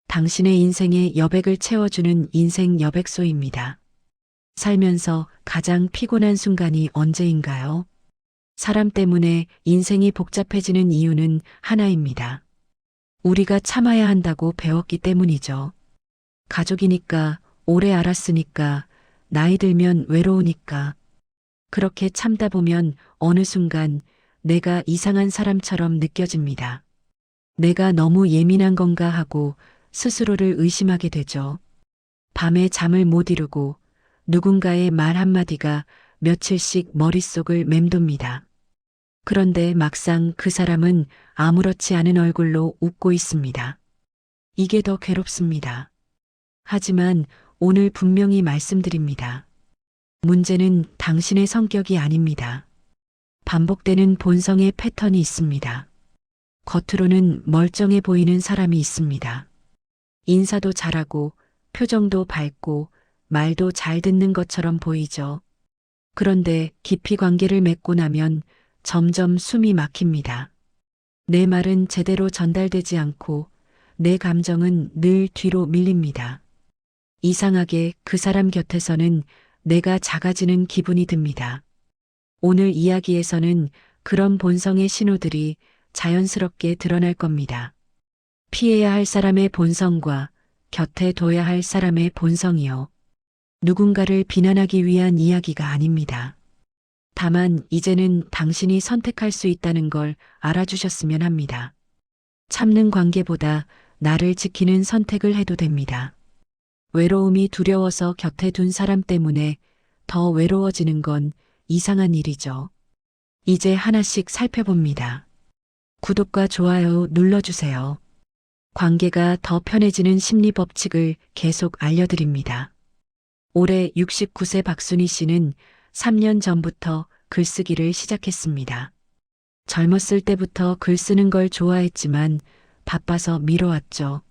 당신의 인생에 여백을 채워주는 인생 여백소입니다. 살면서 가장 피곤한 순간이 언제인가요? 사람 때문에 인생이 복잡해지는 이유는 하나입니다. 우리가 참아야 한다고 배웠기 때문이죠. 가족이니까, 오래 알았으니까, 나이 들면 외로우니까. 그렇게 참다 보면 어느 순간 내가 이상한 사람처럼 느껴집니다. 내가 너무 예민한 건가 하고 스스로를 의심하게 되죠. 밤에 잠을 못 이루고 누군가의 말 한마디가 며칠씩 머릿속을 맴돕니다. 그런데 막상 그 사람은 아무렇지 않은 얼굴로 웃고 있습니다. 이게 더 괴롭습니다. 하지만 오늘 분명히 말씀드립니다. 문제는 당신의 성격이 아닙니다. 반복되는 본성의 패턴이 있습니다. 겉으로는 멀쩡해 보이는 사람이 있습니다. 인사도 잘하고 표정도 밝고 말도 잘 듣는 것처럼 보이죠. 그런데 깊이 관계를 맺고 나면 점점 숨이 막힙니다. 내 말은 제대로 전달되지 않고 내 감정은 늘 뒤로 밀립니다. 이상하게 그 사람 곁에서는 내가 작아지는 기분이 듭니다. 오늘 이야기에서는 그런 본성의 신호들이 자연스럽게 드러날 겁니다. 피해야 할 사람의 본성과 곁에 둬야 할 사람의 본성이요. 누군가를 비난하기 위한 이야기가 아닙니다. 다만 이제는 당신이 선택할 수 있다는 걸 알아주셨으면 합니다. 참는 관계보다 나를 지키는 선택을 해도 됩니다. 외로움이 두려워서 곁에 둔 사람 때문에 더 외로워지는 건 이상한 일이죠. 이제 하나씩 살펴봅니다. 구독과 좋아요 눌러주세요. 관계가 더 편해지는 심리 법칙을 계속 알려드립니다. 올해 69세 박순희 씨는 3년 전부터 글쓰기를 시작했습니다. 젊었을 때부터 글 쓰는 걸 좋아했지만 바빠서 미뤄왔죠.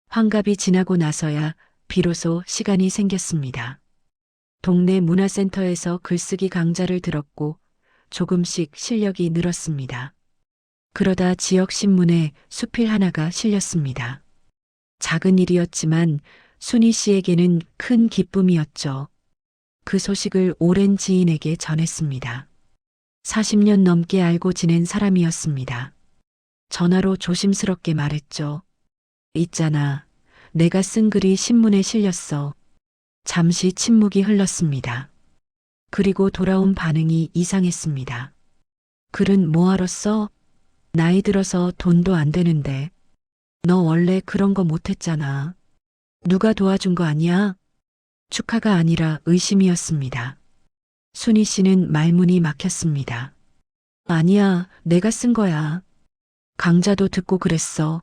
환갑이 지나고 나서야 비로소 시간이 생겼습니다. 동네 문화센터에서 글쓰기 강좌를 들었고 조금씩 실력이 늘었습니다. 그러다 지역 신문에 수필 하나가 실렸습니다. 작은 일이었지만 순희 씨에게는 큰 기쁨이었죠. 그 소식을 오랜 지인에게 전했습니다. 40년 넘게 알고 지낸 사람이었습니다. 전화로 조심스럽게 말했죠. 있잖아. 내가 쓴 글이 신문에 실렸어. 잠시 침묵이 흘렀습니다. 그리고 돌아온 반응이 이상했습니다. 글은 뭐하러 써? 나이 들어서 돈도 안 되는데. 너 원래 그런 거 못했잖아. 누가 도와준 거 아니야? 축하가 아니라 의심이었습니다. 순희 씨는 말문이 막혔습니다. 아니야, 내가 쓴 거야. 강좌도 듣고 그랬어.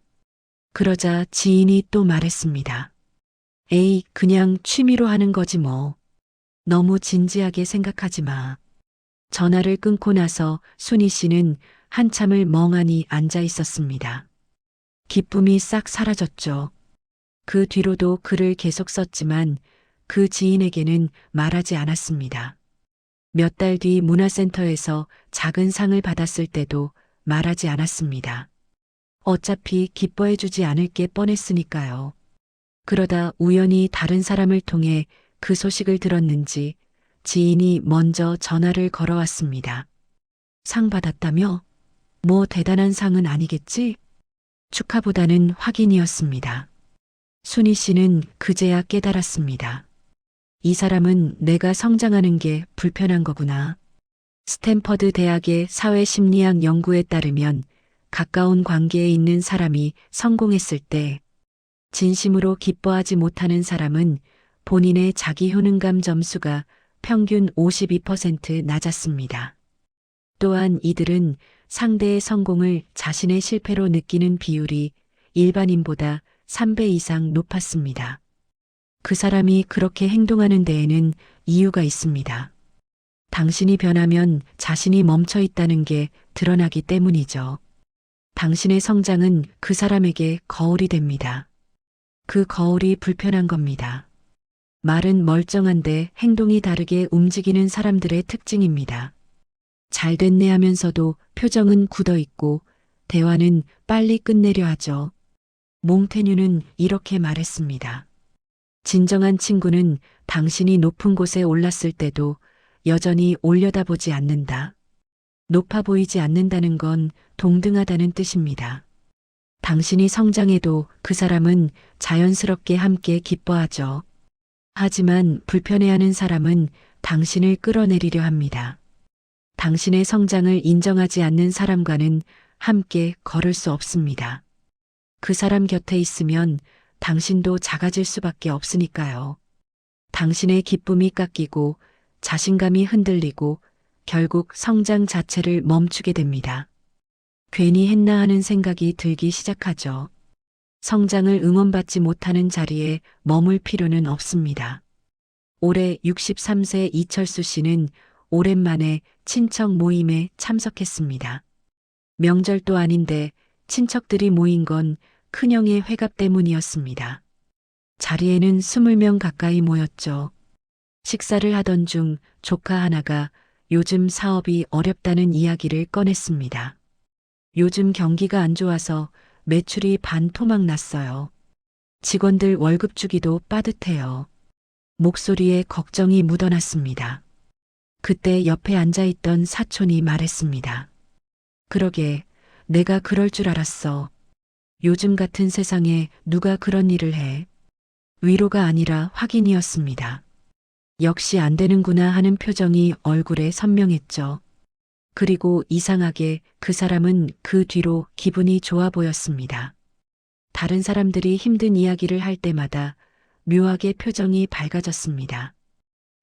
그러자 지인이 또 말했습니다. 에이, 그냥 취미로 하는 거지 뭐. 너무 진지하게 생각하지 마. 전화를 끊고 나서 순희 씨는 한참을 멍하니 앉아 있었습니다. 기쁨이 싹 사라졌죠. 그 뒤로도 글을 계속 썼지만 그 지인에게는 말하지 않았습니다. 몇 달 뒤 문화센터에서 작은 상을 받았을 때도 말하지 않았습니다. 어차피 기뻐해주지 않을 게 뻔했으니까요. 그러다 우연히 다른 사람을 통해 그 소식을 들었는지 지인이 먼저 전화를 걸어왔습니다. 상 받았다며? 뭐 대단한 상은 아니겠지? 축하보다는 확인이었습니다. 순희 씨는 그제야 깨달았습니다. 이 사람은 내가 성장하는 게 불편한 거구나. 스탠퍼드 대학의 사회심리학 연구에 따르면 가까운 관계에 있는 사람이 성공했을 때 진심으로 기뻐하지 못하는 사람은 본인의 자기 효능감 점수가 평균 52% 낮았습니다. 또한 이들은 상대의 성공을 자신의 실패로 느끼는 비율이 일반인보다 3배 이상 높았습니다. 그 사람이 그렇게 행동하는 데에는 이유가 있습니다. 당신이 변하면 자신이 멈춰 있다는 게 드러나기 때문이죠. 당신의 성장은 그 사람에게 거울이 됩니다. 그 거울이 불편한 겁니다. 말은 멀쩡한데 행동이 다르게 움직이는 사람들의 특징입니다. 잘 됐네 하면서도 표정은 굳어 있고 대화는 빨리 끝내려 하죠. 몽테뉴는 이렇게 말했습니다. 진정한 친구는 당신이 높은 곳에 올랐을 때도 여전히 올려다보지 않는다. 높아 보이지 않는다는 건 동등하다는 뜻입니다. 당신이 성장해도 그 사람은 자연스럽게 함께 기뻐하죠. 하지만 불편해하는 사람은 당신을 끌어내리려 합니다. 당신의 성장을 인정하지 않는 사람과는 함께 걸을 수 없습니다. 그 사람 곁에 있으면 당신도 작아질 수밖에 없으니까요. 당신의 기쁨이 깎이고 자신감이 흔들리고 결국 성장 자체를 멈추게 됩니다. 괜히 했나 하는 생각이 들기 시작하죠. 성장을 응원받지 못하는 자리에 머물 필요는 없습니다. 올해 63세 이철수 씨는 오랜만에 친척 모임에 참석했습니다. 명절도 아닌데 친척들이 모인 건 큰형의 회갑 때문이었습니다. 자리에는 20명 가까이 모였죠. 식사를 하던 중 조카 하나가 요즘 사업이 어렵다는 이야기를 꺼냈습니다. 요즘 경기가 안 좋아서 매출이 반토막 났어요. 직원들 월급 주기도 빠듯해요. 목소리에 걱정이 묻어났습니다. 그때 옆에 앉아있던 사촌이 말했습니다. 그러게, 내가 그럴 줄 알았어. 요즘 같은 세상에 누가 그런 일을 해? 위로가 아니라 확인이었습니다. 역시 안 되는구나 하는 표정이 얼굴에 선명했죠. 그리고 이상하게 그 사람은 그 뒤로 기분이 좋아 보였습니다. 다른 사람들이 힘든 이야기를 할 때마다 묘하게 표정이 밝아졌습니다.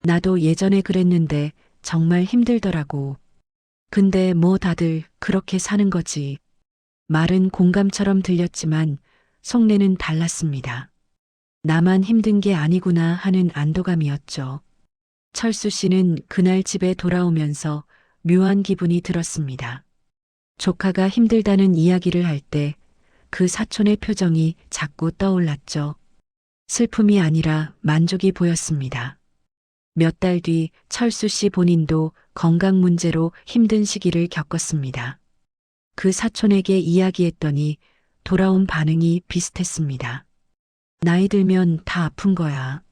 나도 예전에 그랬는데 정말 힘들더라고. 근데 뭐 다들 그렇게 사는 거지. 말은 공감처럼 들렸지만 속내는 달랐습니다. 나만 힘든 게 아니구나 하는 안도감이었죠. 철수 씨는 그날 집에 돌아오면서 묘한 기분이 들었습니다. 조카가 힘들다는 이야기를 할 때 그 사촌의 표정이 자꾸 떠올랐죠. 슬픔이 아니라 만족이 보였습니다. 몇 달 뒤 철수 씨 본인도 건강 문제로 힘든 시기를 겪었습니다. 그 사촌에게 이야기했더니 돌아온 반응이 비슷했습니다. 나이 들면 다 아픈 거야.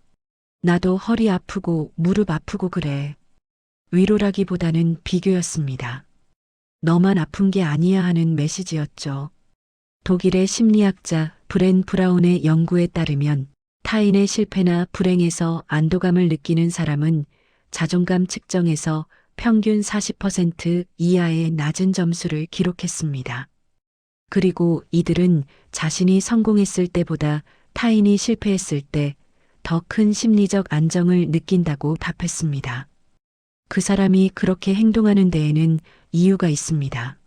나도 허리 아프고 무릎 아프고 그래. 위로라기보다는 비교였습니다. 너만 아픈 게 아니야 하는 메시지였죠. 독일의 심리학자 브렌 브라운의 연구에 따르면 타인의 실패나 불행에서 안도감을 느끼는 사람은 자존감 측정에서 평균 40% 이하의 낮은 점수를 기록했습니다. 그리고 이들은 자신이 성공했을 때보다 타인이 실패했을 때 더 큰 심리적 안정을 느낀다고 답했습니다. 그 사람이 그렇게 행동하는 데에는 이유가 있습니다.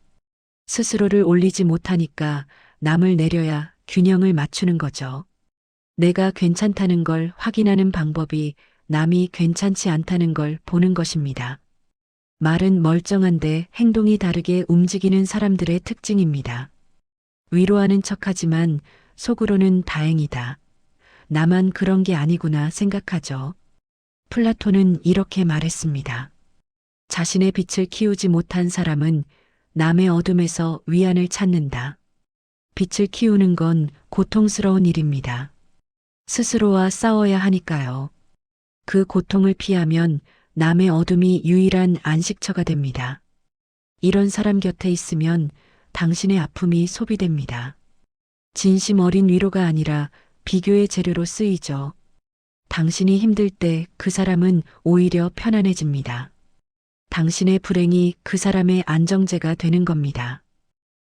스스로를 올리지 못하니까 남을 내려야 균형을 맞추는 거죠. 내가 괜찮다는 걸 확인하는 방법이 남이 괜찮지 않다는 걸 보는 것입니다. 말은 멀쩡한데 행동이 다르게 움직이는 사람들의 특징입니다. 위로하는 척하지만 속으로는 다행이다. 나만 그런 게 아니구나 생각하죠. 플라톤은 이렇게 말했습니다. 자신의 빛을 키우지 못한 사람은 남의 어둠에서 위안을 찾는다. 빛을 키우는 건 고통스러운 일입니다. 스스로와 싸워야 하니까요. 그 고통을 피하면 남의 어둠이 유일한 안식처가 됩니다. 이런 사람 곁에 있으면 당신의 아픔이 소비됩니다. 진심 어린 위로가 아니라 비교의 재료로 쓰이죠. 당신이 힘들 때 그 사람은 오히려 편안해집니다. 당신의 불행이 그 사람의 안정제가 되는 겁니다.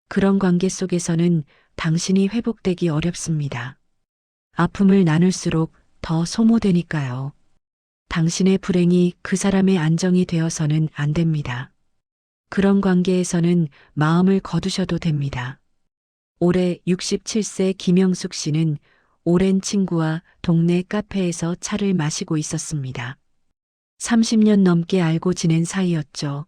그런 관계 속에서는 당신이 회복되기 어렵습니다. 아픔을 나눌수록 더 소모되니까요. 당신의 불행이 그 사람의 안정이 되어서는 안 됩니다. 그런 관계에서는 마음을 거두셔도 됩니다. 올해 67세 김영숙 씨는 오랜 친구와 동네 카페에서 차를 마시고 있었습니다. 30년 넘게 알고 지낸 사이였죠.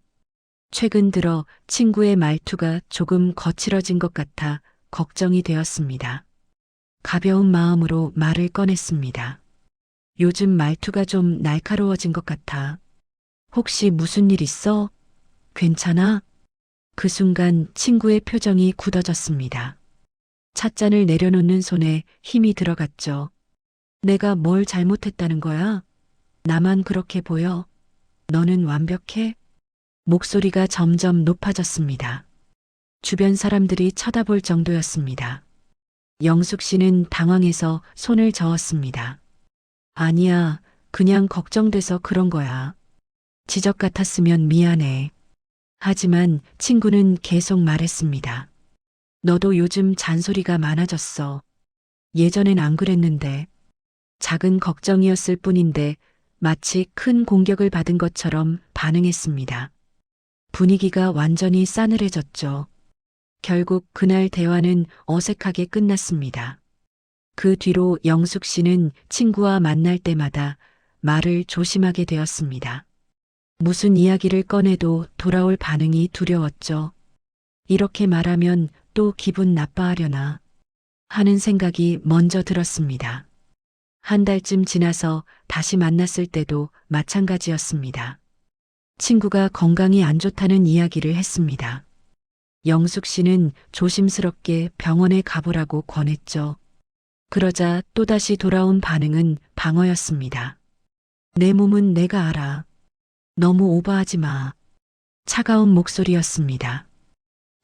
최근 들어 친구의 말투가 조금 거칠어진 것 같아 걱정이 되었습니다. 가벼운 마음으로 말을 꺼냈습니다. 요즘 말투가 좀 날카로워진 것 같아. 혹시 무슨 일 있어? 괜찮아? 그 순간 친구의 표정이 굳어졌습니다. 찻잔을 내려놓는 손에 힘이 들어갔죠. 내가 뭘 잘못했다는 거야? 나만 그렇게 보여? 너는 완벽해? 목소리가 점점 높아졌습니다. 주변 사람들이 쳐다볼 정도였습니다. 영숙 씨는 당황해서 손을 저었습니다. 아니야, 그냥 걱정돼서 그런 거야. 지적 같았으면 미안해. 하지만 친구는 계속 말했습니다. 너도 요즘 잔소리가 많아졌어. 예전엔 안 그랬는데. 작은 걱정이었을 뿐인데 마치 큰 공격을 받은 것처럼 반응했습니다. 분위기가 완전히 싸늘해졌죠. 결국 그날 대화는 어색하게 끝났습니다. 그 뒤로 영숙 씨는 친구와 만날 때마다 말을 조심하게 되었습니다. 무슨 이야기를 꺼내도 돌아올 반응이 두려웠죠. 이렇게 말하면 또 기분 나빠하려나 하는 생각이 먼저 들었습니다. 한 달쯤 지나서 다시 만났을 때도 마찬가지였습니다. 친구가 건강이 안 좋다는 이야기를 했습니다. 영숙 씨는 조심스럽게 병원에 가보라고 권했죠. 그러자 또다시 돌아온 반응은 방어였습니다. 내 몸은 내가 알아. 너무 오버하지 마. 차가운 목소리였습니다.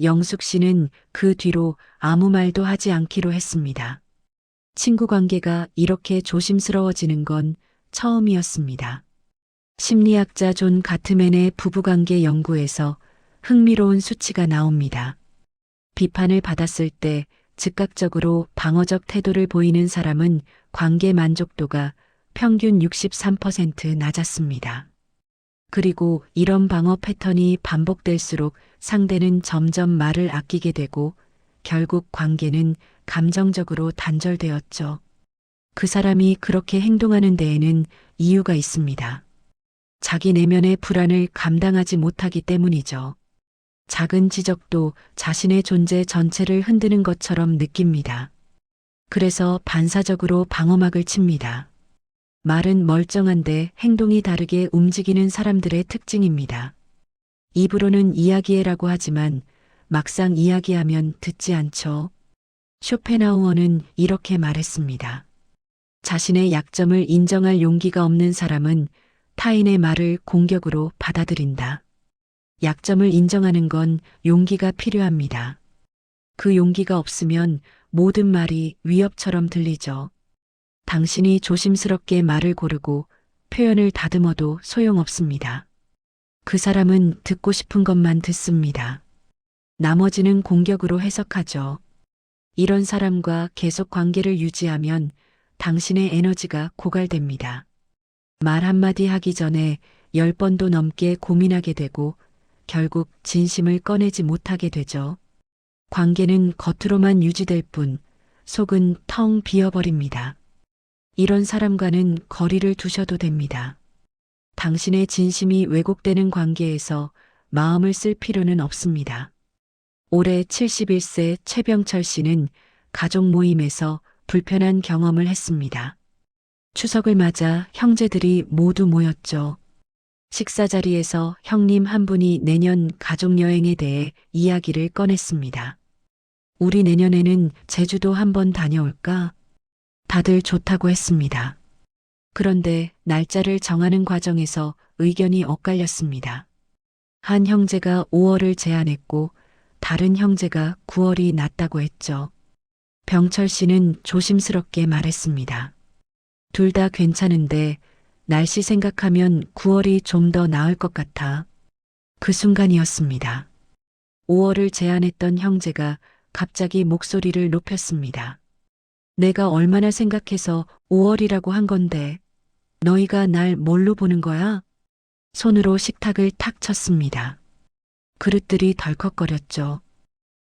영숙 씨는 그 뒤로 아무 말도 하지 않기로 했습니다. 친구 관계가 이렇게 조심스러워지는 건 처음이었습니다. 심리학자 존 가트맨의 부부관계 연구에서 흥미로운 수치가 나옵니다. 비판을 받았을 때 즉각적으로 방어적 태도를 보이는 사람은 관계 만족도가 평균 63% 낮았습니다. 그리고 이런 방어 패턴이 반복될수록 상대는 점점 말을 아끼게 되고 결국 관계는 감정적으로 단절되었죠. 그 사람이 그렇게 행동하는 데에는 이유가 있습니다. 자기 내면의 불안을 감당하지 못하기 때문이죠. 작은 지적도 자신의 존재 전체를 흔드는 것처럼 느낍니다. 그래서 반사적으로 방어막을 칩니다. 말은 멀쩡한데 행동이 다르게 움직이는 사람들의 특징입니다. 입으로는 이야기해라고 하지만 막상 이야기하면 듣지 않죠. 쇼펜하우어는 이렇게 말했습니다. 자신의 약점을 인정할 용기가 없는 사람은 타인의 말을 공격으로 받아들인다. 약점을 인정하는 건 용기가 필요합니다. 그 용기가 없으면 모든 말이 위협처럼 들리죠. 당신이 조심스럽게 말을 고르고 표현을 다듬어도 소용없습니다. 그 사람은 듣고 싶은 것만 듣습니다. 나머지는 공격으로 해석하죠. 이런 사람과 계속 관계를 유지하면 당신의 에너지가 고갈됩니다. 말 한마디 하기 전에 10번도 넘게 고민하게 되고 결국 진심을 꺼내지 못하게 되죠. 관계는 겉으로만 유지될 뿐 속은 텅 비어버립니다. 이런 사람과는 거리를 두셔도 됩니다. 당신의 진심이 왜곡되는 관계에서 마음을 쓸 필요는 없습니다. 올해 71세 최병철 씨는 가족 모임에서 불편한 경험을 했습니다. 추석을 맞아 형제들이 모두 모였죠. 식사 자리에서 형님 한 분이 내년 가족여행에 대해 이야기를 꺼냈습니다. 우리 내년에는 제주도 한번 다녀올까? 다들 좋다고 했습니다. 그런데 날짜를 정하는 과정에서 의견이 엇갈렸습니다. 한 형제가 5월을 제안했고 다른 형제가 9월이 낫다고 했죠. 병철 씨는 조심스럽게 말했습니다. 둘 다 괜찮은데 날씨 생각하면 9월이 좀 더 나을 것 같아. 그 순간이었습니다. 5월을 제안했던 형제가 갑자기 목소리를 높였습니다. 내가 얼마나 생각해서 5월이라고 한 건데 너희가 날 뭘로 보는 거야? 손으로 식탁을 탁 쳤습니다. 그릇들이 덜컥거렸죠.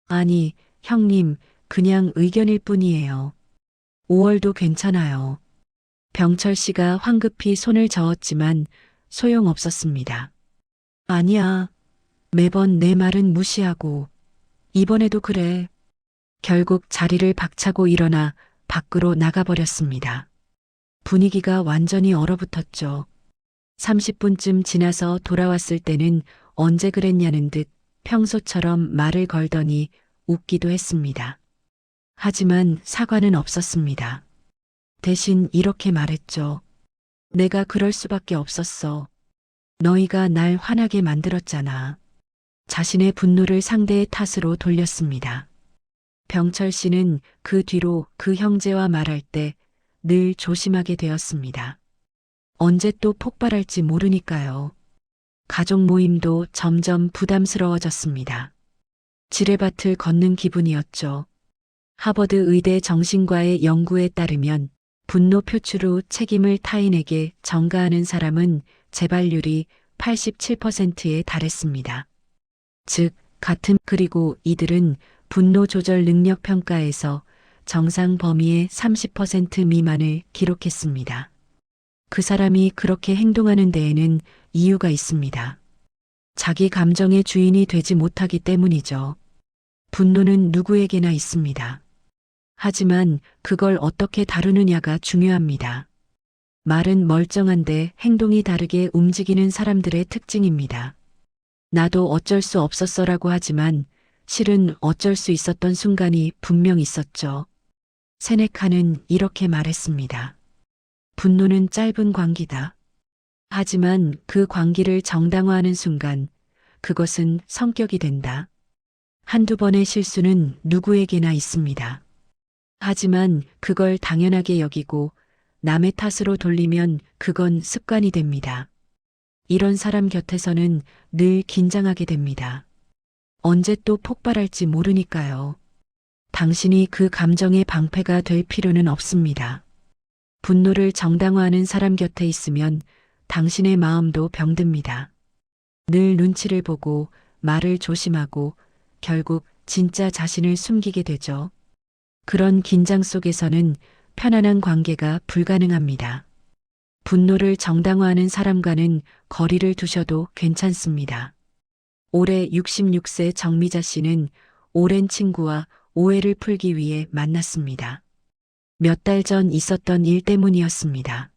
아니, 형님, 그냥 의견일 뿐이에요. 5월도 괜찮아요. 병철 씨가 황급히 손을 저었지만 소용없었습니다. 아니야. 매번 내 말은 무시하고. 이번에도 그래. 결국 자리를 박차고 일어나 밖으로 나가버렸습니다. 분위기가 완전히 얼어붙었죠. 30분쯤 지나서 돌아왔을 때는 언제 그랬냐는 듯 평소처럼 말을 걸더니 웃기도 했습니다. 하지만 사과는 없었습니다. 대신 이렇게 말했죠. 내가 그럴 수밖에 없었어. 너희가 날 화나게 만들었잖아. 자신의 분노를 상대의 탓으로 돌렸습니다. 병철 씨는 그 뒤로 그 형제와 말할 때 늘 조심하게 되었습니다. 언제 또 폭발할지 모르니까요. 가족 모임도 점점 부담스러워졌습니다. 지뢰밭을 걷는 기분이었죠. 하버드 의대 정신과의 연구에 따르면 분노 표출 후 책임을 타인에게 전가하는 사람은 재발률이 87%에 달했습니다. 즉, 그리고 이들은 분노 조절 능력 평가에서 정상 범위의 30% 미만을 기록했습니다. 그 사람이 그렇게 행동하는 데에는 이유가 있습니다. 자기 감정의 주인이 되지 못하기 때문이죠. 분노는 누구에게나 있습니다. 하지만 그걸 어떻게 다루느냐가 중요합니다. 말은 멀쩡한데 행동이 다르게 움직이는 사람들의 특징입니다. 나도 어쩔 수 없었어라고 하지만 실은 어쩔 수 있었던 순간이 분명 있었죠. 세네카는 이렇게 말했습니다. 분노는 짧은 광기다. 하지만 그 광기를 정당화하는 순간 그것은 성격이 된다. 한두 번의 실수는 누구에게나 있습니다. 하지만 그걸 당연하게 여기고 남의 탓으로 돌리면 그건 습관이 됩니다. 이런 사람 곁에서는 늘 긴장하게 됩니다. 언제 또 폭발할지 모르니까요. 당신이 그 감정의 방패가 될 필요는 없습니다. 분노를 정당화하는 사람 곁에 있으면 당신의 마음도 병듭니다. 늘 눈치를 보고 말을 조심하고 결국 진짜 자신을 숨기게 되죠. 그런 긴장 속에서는 편안한 관계가 불가능합니다. 분노를 정당화하는 사람과는 거리를 두셔도 괜찮습니다. 올해 66세 정미자 씨는 오랜 친구와 오해를 풀기 위해 만났습니다. 몇 달 전 있었던 일 때문이었습니다.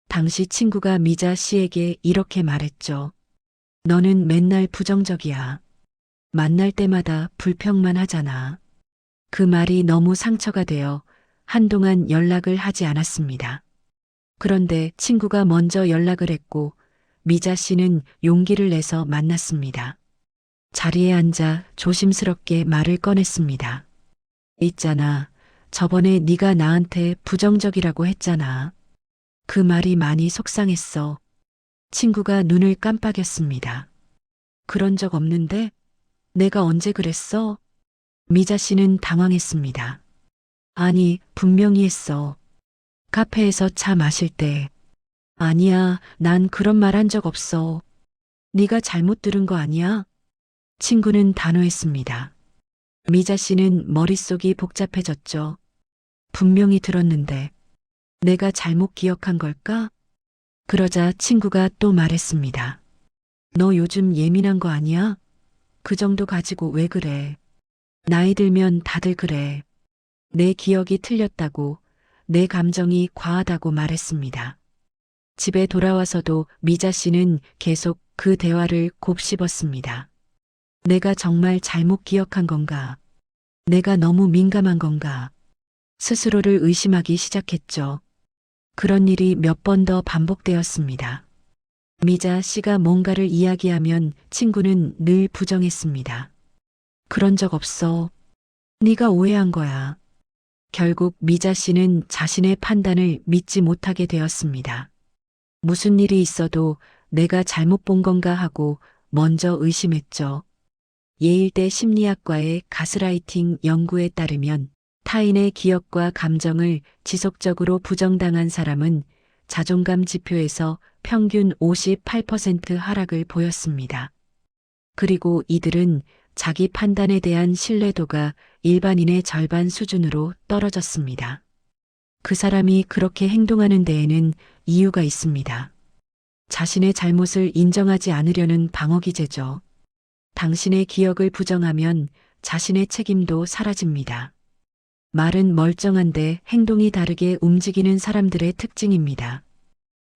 당시 친구가 미자 씨에게 이렇게 말했죠. 너는 맨날 부정적이야. 만날 때마다 불평만 하잖아. 그 말이 너무 상처가 되어 한동안 연락을 하지 않았습니다. 그런데 친구가 먼저 연락을 했고 미자 씨는 용기를 내서 만났습니다. 자리에 앉아 조심스럽게 말을 꺼냈습니다. 있잖아. 저번에 네가 나한테 부정적이라고 했잖아. 그 말이 많이 속상했어. 친구가 눈을 깜빡였습니다. 그런 적 없는데? 내가 언제 그랬어? 미자 씨는 당황했습니다. 아니, 분명히 했어. 카페에서 차 마실 때. 아니야, 난 그런 말 한 적 없어. 네가 잘못 들은 거 아니야? 친구는 단호했습니다. 미자 씨는 머릿속이 복잡해졌죠. 분명히 들었는데 내가 잘못 기억한 걸까? 그러자 친구가 또 말했습니다. 너 요즘 예민한 거 아니야? 그 정도 가지고 왜 그래? 나이 들면 다들 그래. 내 기억이 틀렸다고, 내 감정이 과하다고 말했습니다. 집에 돌아와서도 미자 씨는 계속 그 대화를 곱씹었습니다. 내가 정말 잘못 기억한 건가? 내가 너무 민감한 건가? 스스로를 의심하기 시작했죠. 그런 일이 몇 번 더 반복되었습니다. 미자 씨가 뭔가를 이야기하면 친구는 늘 부정했습니다. 그런 적 없어. 네가 오해한 거야. 결국 미자 씨는 자신의 판단을 믿지 못하게 되었습니다. 무슨 일이 있어도 내가 잘못 본 건가 하고 먼저 의심했죠. 예일대 심리학과의 가스라이팅 연구에 따르면 타인의 기억과 감정을 지속적으로 부정당한 사람은 자존감 지표에서 평균 58% 하락을 보였습니다. 그리고 이들은 자기 판단에 대한 신뢰도가 일반인의 절반 수준으로 떨어졌습니다. 그 사람이 그렇게 행동하는 데에는 이유가 있습니다. 자신의 잘못을 인정하지 않으려는 방어기제죠. 당신의 기억을 부정하면 자신의 책임도 사라집니다. 말은 멀쩡한데 행동이 다르게 움직이는 사람들의 특징입니다.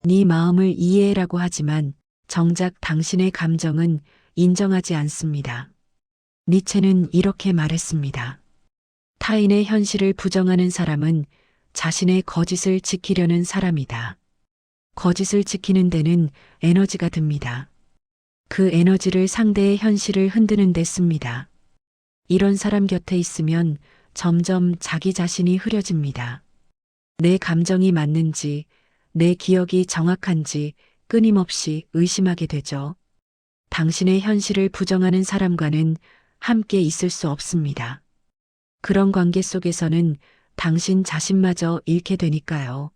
네 마음을 이해해라고 하지만 정작 당신의 감정은 인정하지 않습니다. 니체는 이렇게 말했습니다. 타인의 현실을 부정하는 사람은 자신의 거짓을 지키려는 사람이다. 거짓을 지키는 데는 에너지가 듭니다. 그 에너지를 상대의 현실을 흔드는 데 씁니다. 이런 사람 곁에 있으면 점점 자기 자신이 흐려집니다. 내 감정이 맞는지, 내 기억이 정확한지 끊임없이 의심하게 되죠. 당신의 현실을 부정하는 사람과는 함께 있을 수 없습니다. 그런 관계 속에서는 당신 자신마저 잃게 되니까요.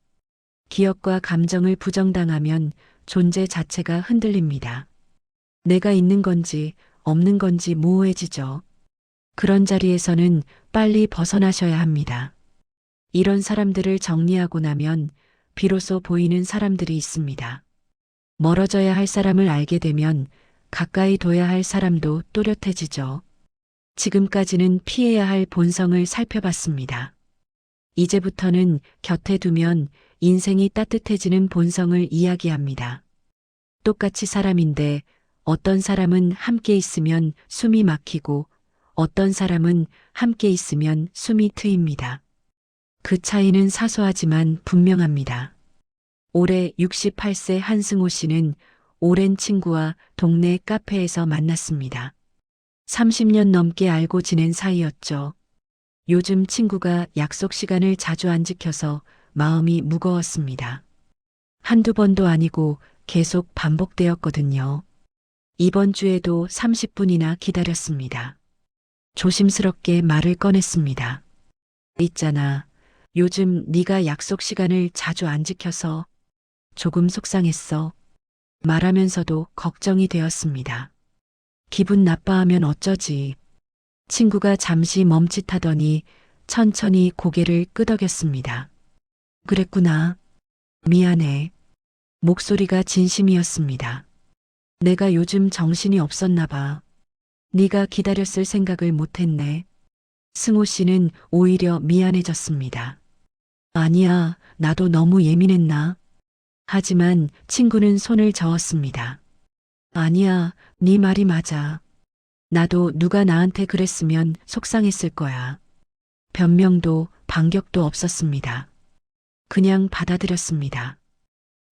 기억과 감정을 부정당하면 존재 자체가 흔들립니다. 내가 있는 건지 없는 건지 모호해지죠. 그런 자리에서는 빨리 벗어나셔야 합니다. 이런 사람들을 정리하고 나면 비로소 보이는 사람들이 있습니다. 멀어져야 할 사람을 알게 되면 가까이 둬야 할 사람도 또렷해지죠. 지금까지는 피해야 할 본성을 살펴봤습니다. 이제부터는 곁에 두면 인생이 따뜻해지는 본성을 이야기합니다. 똑같이 사람인데 어떤 사람은 함께 있으면 숨이 막히고 어떤 사람은 함께 있으면 숨이 트입니다. 그 차이는 사소하지만 분명합니다. 올해 68세 한승호 씨는 오랜 친구와 동네 카페에서 만났습니다. 30년 넘게 알고 지낸 사이였죠. 요즘 친구가 약속 시간을 자주 안 지켜서 마음이 무거웠습니다. 한두 번도 아니고 계속 반복되었거든요. 이번 주에도 30분이나 기다렸습니다. 조심스럽게 말을 꺼냈습니다. 있잖아. 요즘 네가 약속 시간을 자주 안 지켜서 조금 속상했어. 말하면서도 걱정이 되었습니다. 기분 나빠하면 어쩌지? 친구가 잠시 멈칫하더니 천천히 고개를 끄덕였습니다. 그랬구나. 미안해. 목소리가 진심이었습니다. 내가 요즘 정신이 없었나 봐. 네가 기다렸을 생각을 못했네. 승호 씨는 오히려 미안해졌습니다. 아니야, 나도 너무 예민했나? 하지만 친구는 손을 저었습니다. 아니야, 네 말이 맞아. 나도 누가 나한테 그랬으면 속상했을 거야. 변명도 반격도 없었습니다. 그냥 받아들였습니다.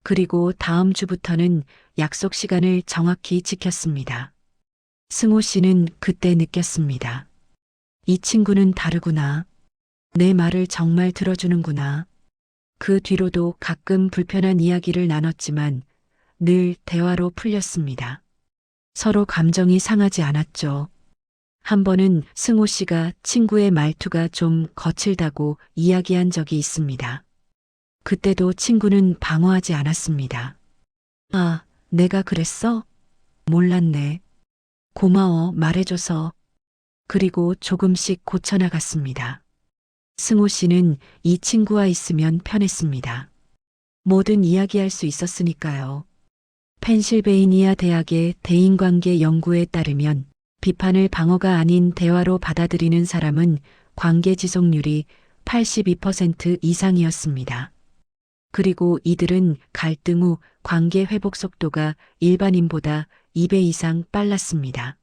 그리고 다음 주부터는 약속 시간을 정확히 지켰습니다. 승호 씨는 그때 느꼈습니다. 이 친구는 다르구나. 내 말을 정말 들어주는구나. 그 뒤로도 가끔 불편한 이야기를 나눴지만 늘 대화로 풀렸습니다. 서로 감정이 상하지 않았죠. 한 번은 승호 씨가 친구의 말투가 좀 거칠다고 이야기한 적이 있습니다. 그때도 친구는 방어하지 않았습니다. 아, 내가 그랬어? 몰랐네. 고마워, 말해줘서. 그리고 조금씩 고쳐나갔습니다. 승호 씨는 이 친구와 있으면 편했습니다. 뭐든 이야기할 수 있었으니까요. 펜실베이니아 대학의 대인관계 연구에 따르면 비판을 방어가 아닌 대화로 받아들이는 사람은 관계 지속률이 82% 이상이었습니다. 그리고 이들은 갈등 후 관계 회복 속도가 일반인보다 2배 이상 빨랐습니다.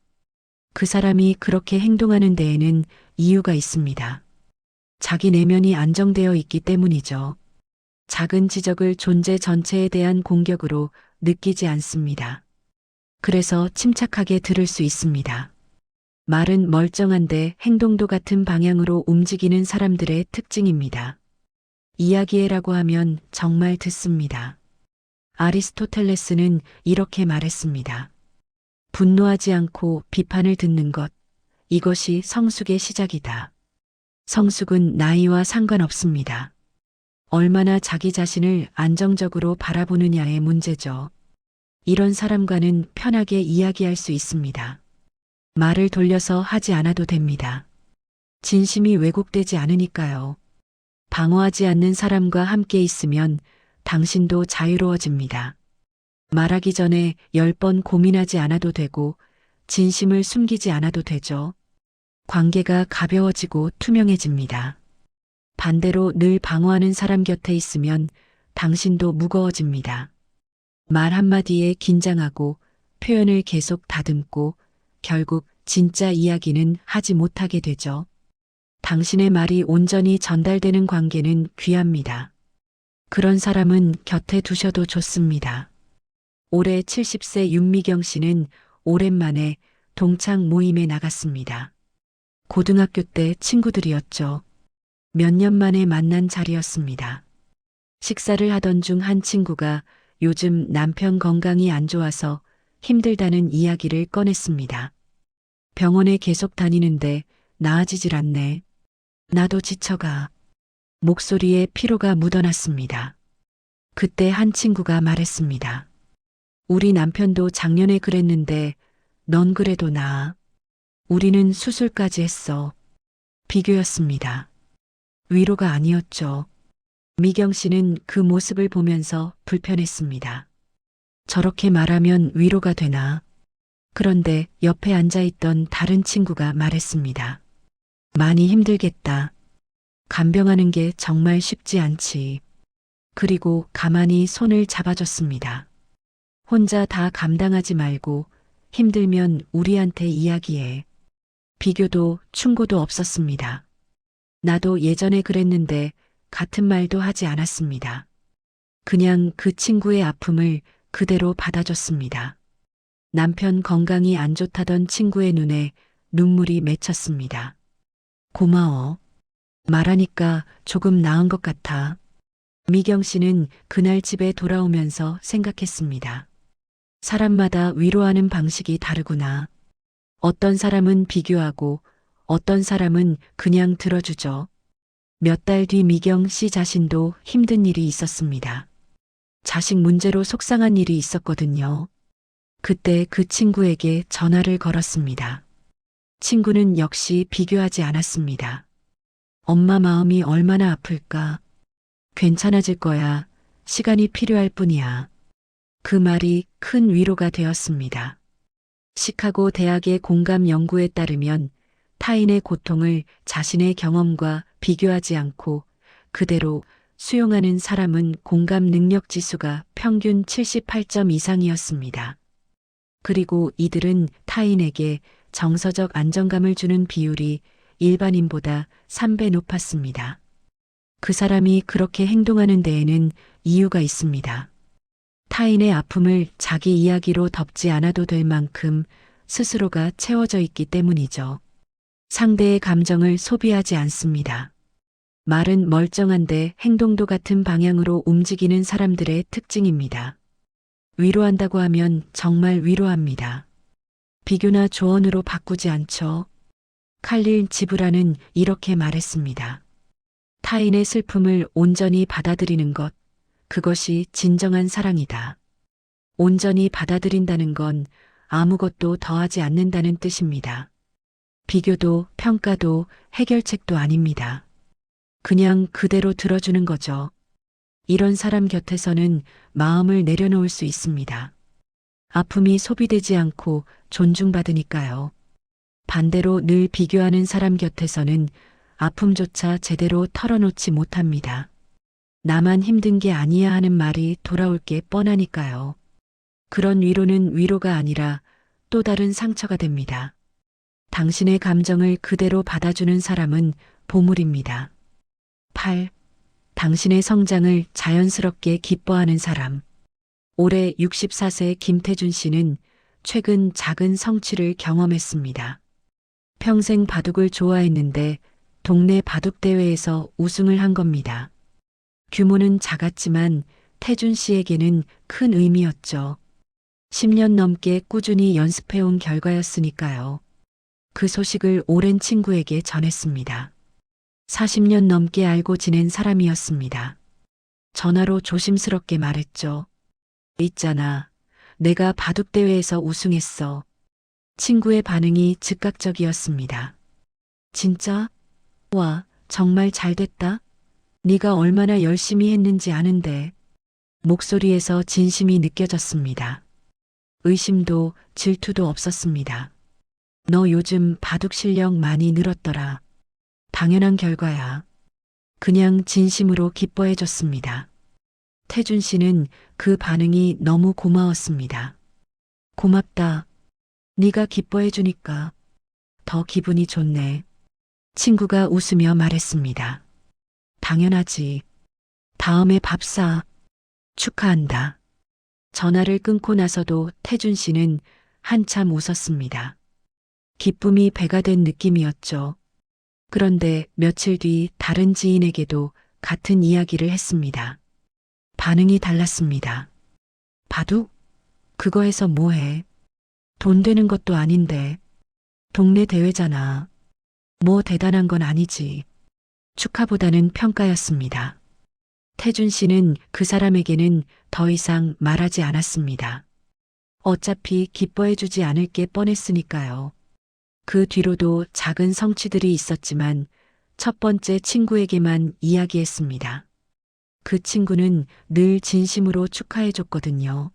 그 사람이 그렇게 행동하는 데에는 이유가 있습니다. 자기 내면이 안정되어 있기 때문이죠. 작은 지적을 존재 전체에 대한 공격으로 느끼지 않습니다. 그래서 침착하게 들을 수 있습니다. 말은 멀쩡한데 행동도 같은 방향으로 움직이는 사람들의 특징입니다. 이야기해라고 하면 정말 듣습니다. 아리스토텔레스는 이렇게 말했습니다. 분노하지 않고 비판을 듣는 것, 이것이 성숙의 시작이다. 성숙은 나이와 상관없습니다. 얼마나 자기 자신을 안정적으로 바라보느냐의 문제죠. 이런 사람과는 편하게 이야기할 수 있습니다. 말을 돌려서 하지 않아도 됩니다. 진심이 왜곡되지 않으니까요. 방어하지 않는 사람과 함께 있으면 당신도 자유로워집니다. 말하기 전에 10번 고민하지 않아도 되고 진심을 숨기지 않아도 되죠. 관계가 가벼워지고 투명해집니다. 반대로 늘 방어하는 사람 곁에 있으면 당신도 무거워집니다. 말 한마디에 긴장하고 표현을 계속 다듬고 결국 진짜 이야기는 하지 못하게 되죠. 당신의 말이 온전히 전달되는 관계는 귀합니다. 그런 사람은 곁에 두셔도 좋습니다. 올해 70세 윤미경 씨는 오랜만에 동창 모임에 나갔습니다. 고등학교 때 친구들이었죠. 몇 년 만에 만난 자리였습니다. 식사를 하던 중 한 친구가 요즘 남편 건강이 안 좋아서 힘들다는 이야기를 꺼냈습니다. 병원에 계속 다니는데 나아지질 않네. 나도 지쳐가. 목소리에 피로가 묻어났습니다. 그때 한 친구가 말했습니다. 우리 남편도 작년에 그랬는데 넌 그래도 나아. 우리는 수술까지 했어. 비교였습니다. 위로가 아니었죠. 미경 씨는 그 모습을 보면서 불편했습니다. 저렇게 말하면 위로가 되나? 그런데 옆에 앉아있던 다른 친구가 말했습니다. 많이 힘들겠다. 간병하는 게 정말 쉽지 않지. 그리고 가만히 손을 잡아줬습니다. 혼자 다 감당하지 말고 힘들면 우리한테 이야기해. 비교도 충고도 없었습니다. 나도 예전에 그랬는데 같은 말도 하지 않았습니다. 그냥 그 친구의 아픔을 그대로 받아줬습니다. 남편 건강이 안 좋다던 친구의 눈에 눈물이 맺혔습니다. 고마워. 말하니까 조금 나은 것 같아. 미경 씨는 그날 집에 돌아오면서 생각했습니다. 사람마다 위로하는 방식이 다르구나. 어떤 사람은 비교하고 어떤 사람은 그냥 들어주죠. 몇 달 뒤 미경 씨 자신도 힘든 일이 있었습니다. 자식 문제로 속상한 일이 있었거든요. 그때 그 친구에게 전화를 걸었습니다. 친구는 역시 비교하지 않았습니다. 엄마 마음이 얼마나 아플까? 괜찮아질 거야. 시간이 필요할 뿐이야. 그 말이 큰 위로가 되었습니다. 시카고 대학의 공감 연구에 따르면 타인의 고통을 자신의 경험과 비교하지 않고 그대로 수용하는 사람은 공감 능력 지수가 평균 78점 이상이었습니다. 그리고 이들은 타인에게 정서적 안정감을 주는 비율이 일반인보다 3배 높았습니다. 그 사람이 그렇게 행동하는 데에는 이유가 있습니다. 타인의 아픔을 자기 이야기로 덮지 않아도 될 만큼 스스로가 채워져 있기 때문이죠. 상대의 감정을 소비하지 않습니다. 말은 멀쩡한데 행동도 같은 방향으로 움직이는 사람들의 특징입니다. 위로한다고 하면 정말 위로합니다. 비교나 조언으로 바꾸지 않죠. 칼릴 지브라는 이렇게 말했습니다. 타인의 슬픔을 온전히 받아들이는 것, 그것이 진정한 사랑이다. 온전히 받아들인다는 건 아무것도 더하지 않는다는 뜻입니다. 비교도 평가도 해결책도 아닙니다. 그냥 그대로 들어주는 거죠. 이런 사람 곁에서는 마음을 내려놓을 수 있습니다. 아픔이 소비되지 않고 존중받으니까요. 반대로 늘 비교하는 사람 곁에서는 아픔조차 제대로 털어놓지 못합니다. 나만 힘든 게 아니야 하는 말이 돌아올 게 뻔하니까요. 그런 위로는 위로가 아니라 또 다른 상처가 됩니다. 당신의 감정을 그대로 받아주는 사람은 보물입니다. 8. 당신의 성장을 자연스럽게 기뻐하는 사람. 올해 64세 김태준 씨는 최근 작은 성취를 경험했습니다. 평생 바둑을 좋아했는데 동네 바둑대회에서 우승을 한 겁니다. 규모는 작았지만 태준 씨에게는 큰 의미였죠. 10년 넘게 꾸준히 연습해온 결과였으니까요. 그 소식을 오랜 친구에게 전했습니다. 40년 넘게 알고 지낸 사람이었습니다. 전화로 조심스럽게 말했죠. 있잖아. 내가 바둑대회에서 우승했어. 친구의 반응이 즉각적이었습니다. 진짜? 와, 정말 잘 됐다. 네가 얼마나 열심히 했는지 아는데. 목소리에서 진심이 느껴졌습니다. 의심도 질투도 없었습니다. 너 요즘 바둑 실력 많이 늘었더라. 당연한 결과야. 그냥 진심으로 기뻐해줬습니다. 태준 씨는 그 반응이 너무 고마웠습니다. 고맙다. 네가 기뻐해주니까 더 기분이 좋네. 친구가 웃으며 말했습니다. 당연하지. 다음에 밥 사. 축하한다. 전화를 끊고 나서도 태준 씨는 한참 웃었습니다. 기쁨이 배가 된 느낌이었죠. 그런데 며칠 뒤 다른 지인에게도 같은 이야기를 했습니다. 반응이 달랐습니다. 바둑? 그거 해서 뭐해? 돈 되는 것도 아닌데. 동네 대회잖아. 뭐 대단한 건 아니지. 축하보다는 평가였습니다. 태준 씨는 그 사람에게는 더 이상 말하지 않았습니다. 어차피 기뻐해주지 않을 게 뻔했으니까요. 그 뒤로도 작은 성취들이 있었지만 첫 번째 친구에게만 이야기했습니다. 그 친구는 늘 진심으로 축하해줬거든요.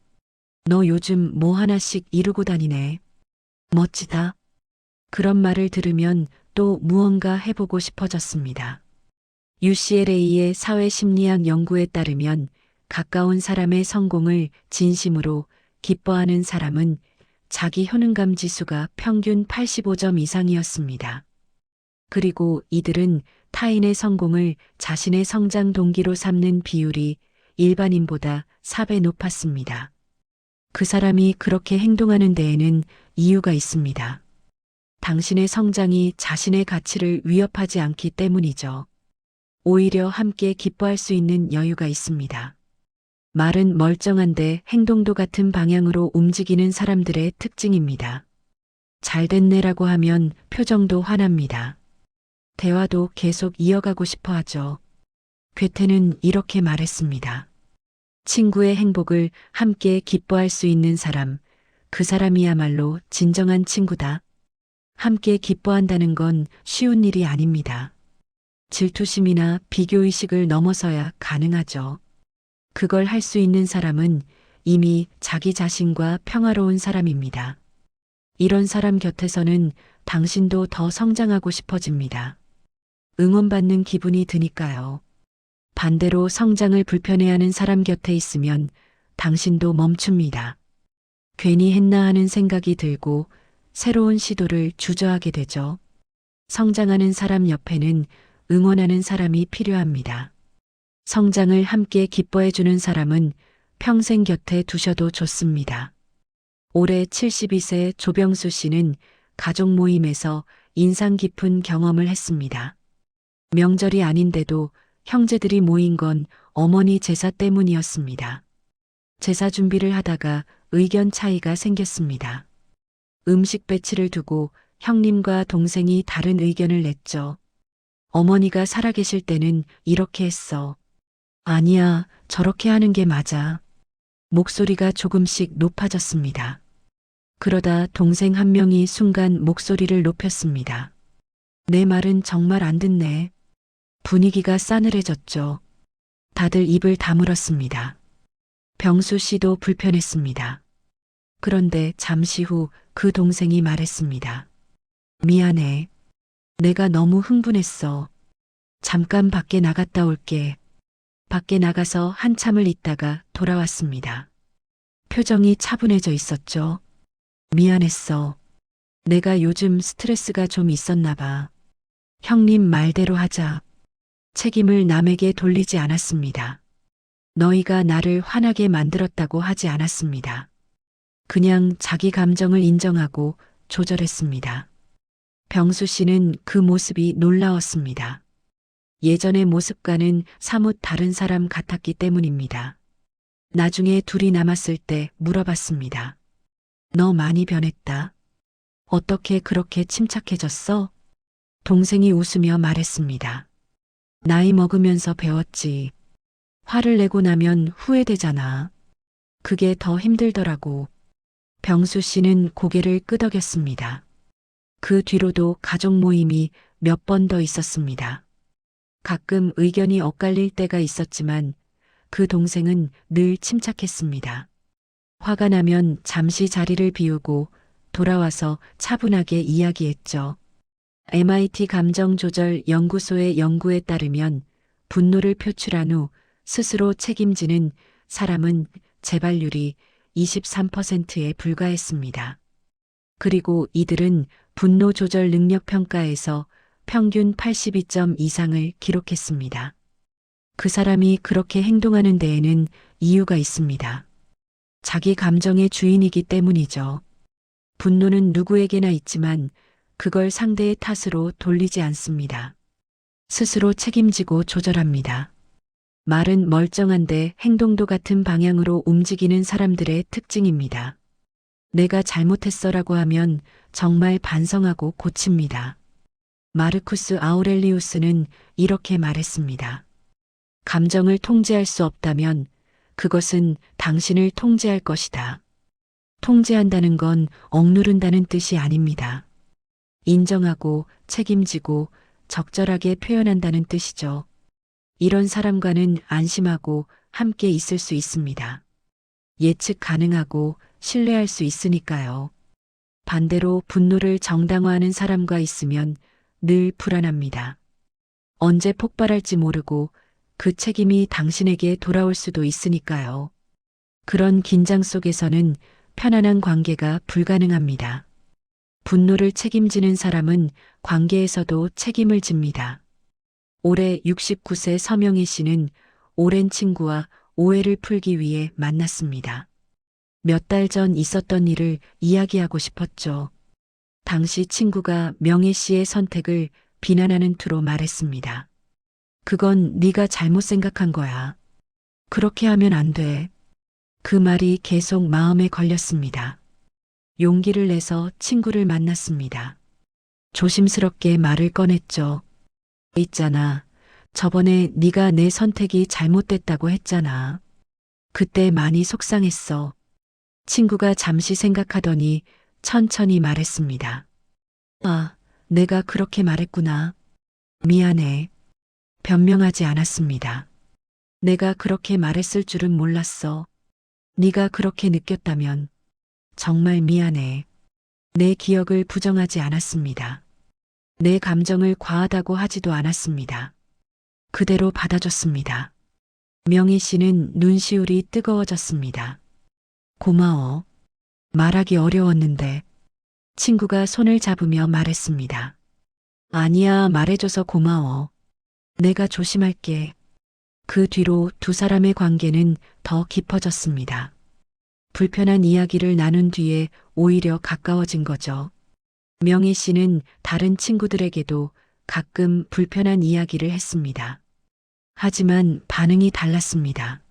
너 요즘 뭐 하나씩 이루고 다니네. 멋지다. 그런 말을 들으면 또 무언가 해보고 싶어졌습니다. UCLA의 사회심리학 연구에 따르면 가까운 사람의 성공을 진심으로 기뻐하는 사람은 자기 효능감 지수가 평균 85점 이상이었습니다. 그리고 이들은 타인의 성공을 자신의 성장 동기로 삼는 비율이 일반인보다 4배 높았습니다. 그 사람이 그렇게 행동하는 데에는 이유가 있습니다. 당신의 성장이 자신의 가치를 위협하지 않기 때문이죠. 오히려 함께 기뻐할 수 있는 여유가 있습니다. 말은 멀쩡한데 행동도 같은 방향으로 움직이는 사람들의 특징입니다. 잘 됐네라고 하면 표정도 환합니다. 대화도 계속 이어가고 싶어 하죠. 괴테는 이렇게 말했습니다. 친구의 행복을 함께 기뻐할 수 있는 사람, 그 사람이야말로 진정한 친구다. 함께 기뻐한다는 건 쉬운 일이 아닙니다. 질투심이나 비교의식을 넘어서야 가능하죠. 그걸 할 수 있는 사람은 이미 자기 자신과 평화로운 사람입니다. 이런 사람 곁에서는 당신도 더 성장하고 싶어집니다. 응원받는 기분이 드니까요. 반대로 성장을 불편해하는 사람 곁에 있으면 당신도 멈춥니다. 괜히 했나 하는 생각이 들고 새로운 시도를 주저하게 되죠. 성장하는 사람 옆에는 응원하는 사람이 필요합니다. 성장을 함께 기뻐해주는 사람은 평생 곁에 두셔도 좋습니다. 올해 72세 조병수 씨는 가족 모임에서 인상 깊은 경험을 했습니다. 명절이 아닌데도 형제들이 모인 건 어머니 제사 때문이었습니다. 제사 준비를 하다가 의견 차이가 생겼습니다. 음식 배치를 두고 형님과 동생이 다른 의견을 냈죠. 어머니가 살아계실 때는 이렇게 했어. 아니야, 저렇게 하는 게 맞아. 목소리가 조금씩 높아졌습니다. 그러다 동생 한 명이 순간 목소리를 높였습니다. 내 말은 정말 안 듣네. 분위기가 싸늘해졌죠. 다들 입을 다물었습니다. 병수 씨도 불편했습니다. 그런데 잠시 후 그 동생이 말했습니다. 미안해. 내가 너무 흥분했어. 잠깐 밖에 나갔다 올게. 밖에 나가서 한참을 있다가 돌아왔습니다. 표정이 차분해져 있었죠. 미안했어. 내가 요즘 스트레스가 좀 있었나 봐. 형님 말대로 하자. 책임을 남에게 돌리지 않았습니다. 너희가 나를 화나게 만들었다고 하지 않았습니다. 그냥 자기 감정을 인정하고 조절했습니다. 병수 씨는 그 모습이 놀라웠습니다. 예전의 모습과는 사뭇 다른 사람 같았기 때문입니다. 나중에 둘이 남았을 때 물어봤습니다. 너 많이 변했다. 어떻게 그렇게 침착해졌어? 동생이 웃으며 말했습니다. 나이 먹으면서 배웠지. 화를 내고 나면 후회되잖아. 그게 더 힘들더라고. 병수 씨는 고개를 끄덕였습니다. 그 뒤로도 가족 모임이 몇 번 더 있었습니다. 가끔 의견이 엇갈릴 때가 있었지만 그 동생은 늘 침착했습니다. 화가 나면 잠시 자리를 비우고 돌아와서 차분하게 이야기했죠. MIT 감정조절 연구소의 연구에 따르면 분노를 표출한 후 스스로 책임지는 사람은 재발률이 23%에 불과했습니다. 그리고 이들은 분노 조절 능력 평가에서 평균 82점 이상을 기록했습니다. 그 사람이 그렇게 행동하는 데에는 이유가 있습니다. 자기 감정의 주인이기 때문이죠. 분노는 누구에게나 있지만 그걸 상대의 탓으로 돌리지 않습니다. 스스로 책임지고 조절합니다. 말은 멀쩡한데 행동도 같은 방향으로 움직이는 사람들의 특징입니다. 내가 잘못했어라고 하면 정말 반성하고 고칩니다. 마르쿠스 아우렐리우스는 이렇게 말했습니다. 감정을 통제할 수 없다면 그것은 당신을 통제할 것이다. 통제한다는 건 억누른다는 뜻이 아닙니다. 인정하고 책임지고 적절하게 표현한다는 뜻이죠. 이런 사람과는 안심하고 함께 있을 수 있습니다. 예측 가능하고 신뢰할 수 있으니까요. 반대로 분노를 정당화하는 사람과 있으면 늘 불안합니다. 언제 폭발할지 모르고 그 책임이 당신에게 돌아올 수도 있으니까요. 그런 긴장 속에서는 편안한 관계가 불가능합니다. 분노를 책임지는 사람은 관계에서도 책임을 집니다. 올해 69세 서명희 씨는 오랜 친구와 오해를 풀기 위해 만났습니다. 몇 달 전 있었던 일을 이야기하고 싶었죠. 당시 친구가 명희 씨의 선택을 비난하는 투로 말했습니다. 그건 네가 잘못 생각한 거야. 그렇게 하면 안 돼. 그 말이 계속 마음에 걸렸습니다. 용기를 내서 친구를 만났습니다. 조심스럽게 말을 꺼냈죠. 있잖아. 저번에 네가 내 선택이 잘못됐다고 했잖아. 그때 많이 속상했어. 친구가 잠시 생각하더니 천천히 말했습니다. 아, 내가 그렇게 말했구나. 미안해. 변명하지 않았습니다. 내가 그렇게 말했을 줄은 몰랐어. 네가 그렇게 느꼈다면 정말 미안해. 내 기억을 부정하지 않았습니다. 내 감정을 과하다고 하지도 않았습니다. 그대로 받아줬습니다. 명희 씨는 눈시울이 뜨거워졌습니다. 고마워. 말하기 어려웠는데 친구가 손을 잡으며 말했습니다. 아니야, 말해줘서 고마워. 내가 조심할게. 그 뒤로 두 사람의 관계는 더 깊어졌습니다. 불편한 이야기를 나눈 뒤에 오히려 가까워진 거죠. 명희 씨는 다른 친구들에게도 가끔 불편한 이야기를 했습니다. 하지만 반응이 달랐습니다.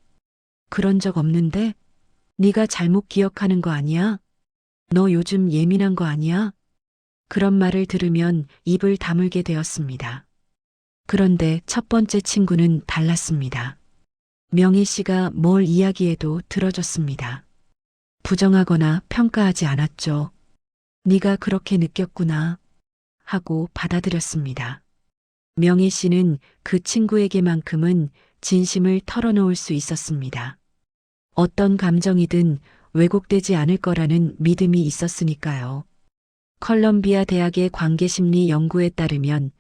그런 적 없는데? 네가 잘못 기억하는 거 아니야? 너 요즘 예민한 거 아니야? 그런 말을 들으면 입을 다물게 되었습니다. 그런데 첫 번째 친구는 달랐습니다. 명희 씨가 뭘 이야기해도 들어줬습니다. 부정하거나 평가하지 않았죠. 네가 그렇게 느꼈구나 하고 받아들였습니다. 명희 씨는 그 친구에게만큼은 진심을 털어놓을 수 있었습니다. 어떤 감정이든 왜곡되지 않을 거라는 믿음이 있었으니까요. 컬럼비아 대학의 관계심리 연구에 따르면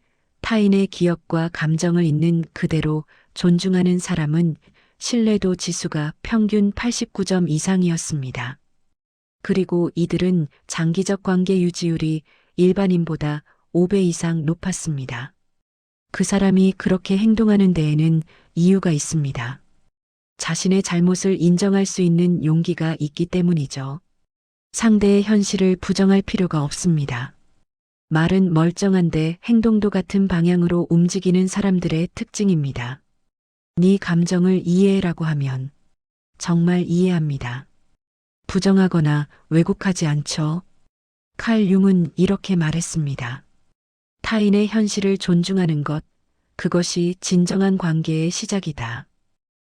타인의 기억과 감정을 있는 그대로 존중하는 사람은 신뢰도 지수가 평균 89점 이상이었습니다. 그리고 이들은 장기적 관계 유지율이 일반인보다 5배 이상 높았습니다. 그 사람이 그렇게 행동하는 데에는 이유가 있습니다. 자신의 잘못을 인정할 수 있는 용기가 있기 때문이죠. 상대의 현실을 부정할 필요가 없습니다. 말은 멀쩡한데 행동도 같은 방향으로 움직이는 사람들의 특징입니다. 네 감정을 이해해라고 하면 정말 이해합니다. 부정하거나 왜곡하지 않죠. 칼 융은 이렇게 말했습니다. 타인의 현실을 존중하는 것, 그것이 진정한 관계의 시작이다.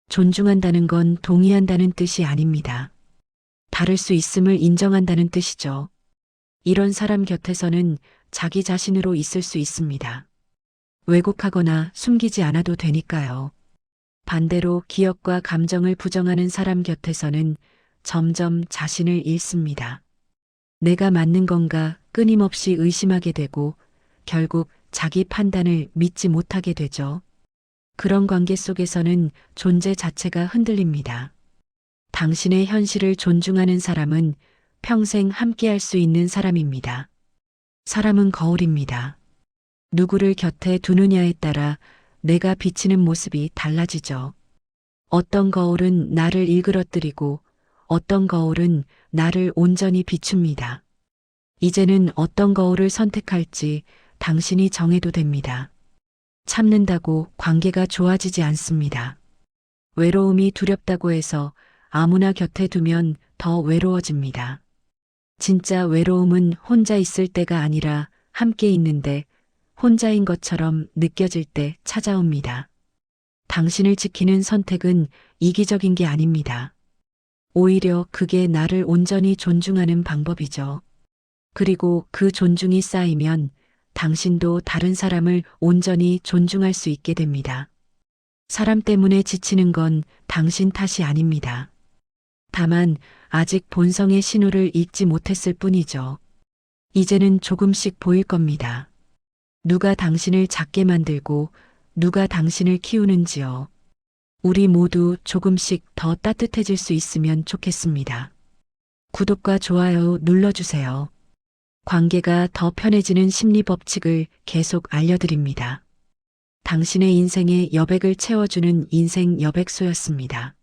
존중한다는 건 동의한다는 뜻이 아닙니다. 다를 수 있음을 인정한다는 뜻이죠. 이런 사람 곁에서는 자기 자신으로 있을 수 있습니다. 왜곡하거나 숨기지 않아도 되니까요. 반대로 기억과 감정을 부정하는 사람 곁에서는 점점 자신을 잃습니다. 내가 맞는 건가 끊임없이 의심하게 되고 결국 자기 판단을 믿지 못하게 되죠. 그런 관계 속에서는 존재 자체가 흔들립니다. 당신의 현실을 존중하는 사람은 평생 함께할 수 있는 사람입니다. 사람은 거울입니다. 누구를 곁에 두느냐에 따라 내가 비치는 모습이 달라지죠. 어떤 거울은 나를 일그러뜨리고 어떤 거울은 나를 온전히 비춥니다. 이제는 어떤 거울을 선택할지 당신이 정해도 됩니다. 참는다고 관계가 좋아지지 않습니다. 외로움이 두렵다고 해서 아무나 곁에 두면 더 외로워집니다. 진짜 외로움은 혼자 있을 때가 아니라 함께 있는데 혼자인 것처럼 느껴질 때 찾아옵니다. 당신을 지키는 선택은 이기적인 게 아닙니다. 오히려 그게 나를 온전히 존중하는 방법이죠. 그리고 그 존중이 쌓이면 당신도 다른 사람을 온전히 존중할 수 있게 됩니다. 사람 때문에 지치는 건 당신 탓이 아닙니다. 다만 아직 본성의 신호를 읽지 못했을 뿐이죠. 이제는 조금씩 보일 겁니다. 누가 당신을 작게 만들고 누가 당신을 키우는지요. 우리 모두 조금씩 더 따뜻해질 수 있으면 좋겠습니다. 구독과 좋아요 눌러주세요. 관계가 더 편해지는 심리 법칙을 계속 알려드립니다. 당신의 인생의 여백을 채워주는 인생 여백소였습니다.